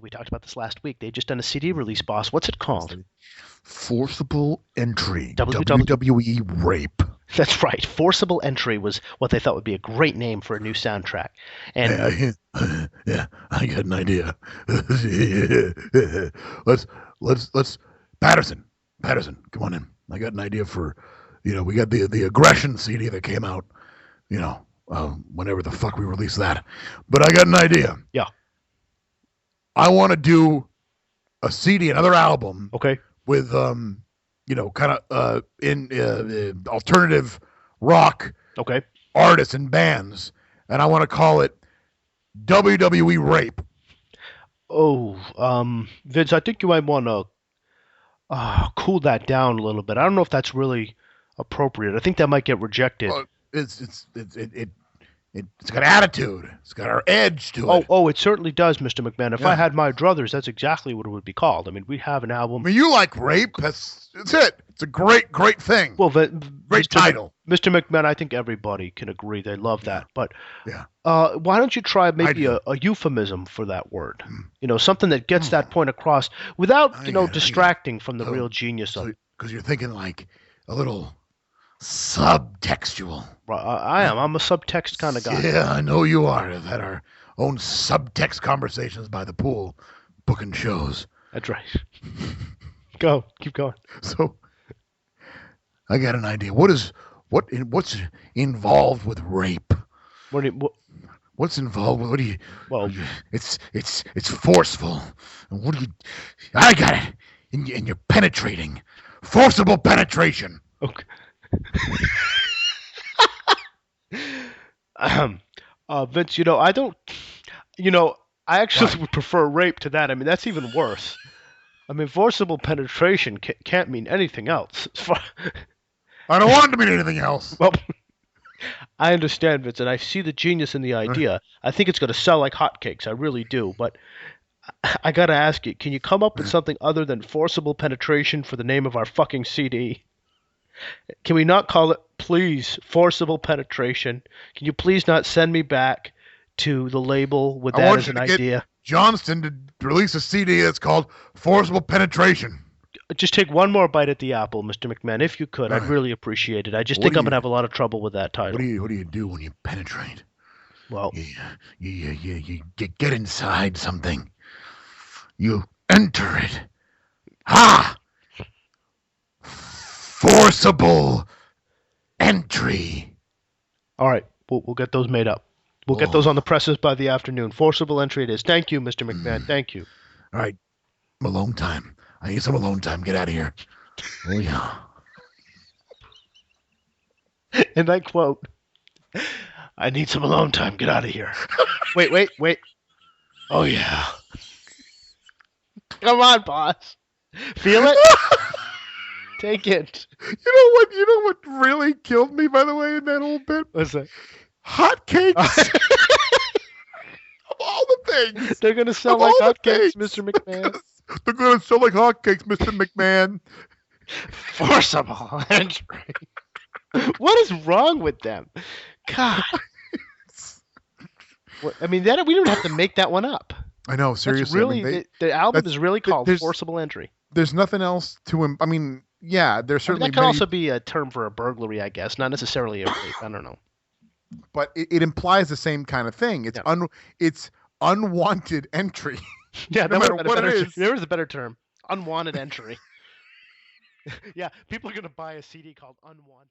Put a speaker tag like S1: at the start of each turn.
S1: we talked about this last week. They just done a CD release, boss. What's it called?
S2: Forcible Entry.
S1: WW
S2: WWE Rape.
S1: That's right. Forcible Entry was what they thought would be a great name for a new soundtrack. And
S2: Yeah, I got an idea. let's Patterson, come on in. I got an idea for, we got the aggression CD that came out, whenever the fuck we released that. But I got an idea.
S1: Yeah.
S2: I want to do a CD, another album.
S1: Okay.
S2: With kind of in alternative rock.
S1: Okay.
S2: Artists and bands, and I want to call it WWE Rape.
S1: Oh, Vince, I think you might want to cool that down a little bit. I don't know if that's really appropriate. I think that might get rejected.
S2: It's got attitude. It's got our edge to it.
S1: Oh, it certainly does, Mr. McMahon. If I had my druthers, that's exactly what it would be called. I mean, we have an album.
S2: I mean, you like rape. It's it. It's a great thing.
S1: Well,
S2: great title.
S1: Mr. McMahon, I think everybody can agree they love that. But
S2: yeah.
S1: Why don't you try maybe a euphemism for that word? Something that gets that point across without, distracting from the real genius of it.
S2: Because you're thinking like a little subtextual.
S1: I am. I'm a subtext kind of guy.
S2: Yeah, I know you are. We've had our own subtext conversations by the pool, booking shows.
S1: That's right. Keep going.
S2: So, I got an idea. What's involved with rape? What's involved with? What do you?
S1: Well,
S2: it's forceful. And what do you? I got it. And you're penetrating, forcible penetration.
S1: Okay. Vince, I don't, I actually would prefer rape to that. I mean, that's even worse. I mean, forcible penetration can't mean anything else.
S2: I don't want it to mean anything else.
S1: Well, I understand, Vince, and I see the genius in the idea. I think it's going to sell like hotcakes. I really do. But I got to ask you, can you come up with something other than forcible penetration for the name of our fucking CD? Can we not call it, please, forcible penetration? Can you please not send me back to the label with that as an idea?
S2: Johnston to release a CD that's called Forcible Penetration.
S1: Just take one more bite at the apple, Mr. McMahon, if you could. I'd really appreciate it. I just think I'm going to have a lot of trouble with that title.
S2: What do you do when you penetrate?
S1: Well,
S2: you get inside something. You enter it. Ha! Forcible entry.
S1: All right, we'll get those made up. We'll get those on the presses by the afternoon. Forcible entry it is. Thank you, Mr. McMahon. Thank you.
S2: All right, alone time. I need some alone time. Get out of here. Oh yeah.
S1: And I quote, "I need some alone time. Get out of here." Wait. Oh yeah. Come on, boss. Feel it? Take it.
S2: You know what really killed me, by the way, in that whole bit?
S1: What's that?
S2: Hotcakes. Of all the things.
S1: They're going to sell like hotcakes, Mr. McMahon.
S2: They're going to sell like hotcakes, Mr. McMahon.
S1: Forcible entry. What is wrong with them? God. I mean, we don't have to make that one up.
S2: I know, seriously.
S1: The album is really called Forcible Entry.
S2: There's nothing else to him. I mean, yeah, there's certainly
S1: that could also be a term for a burglary, I guess, not necessarily a rape. I don't know.
S2: But it implies the same kind of thing. It's unwanted entry.
S1: Yeah,
S2: no matter what it is.
S1: There is a better term. Unwanted entry. Yeah, people are going to buy a CD called Unwanted.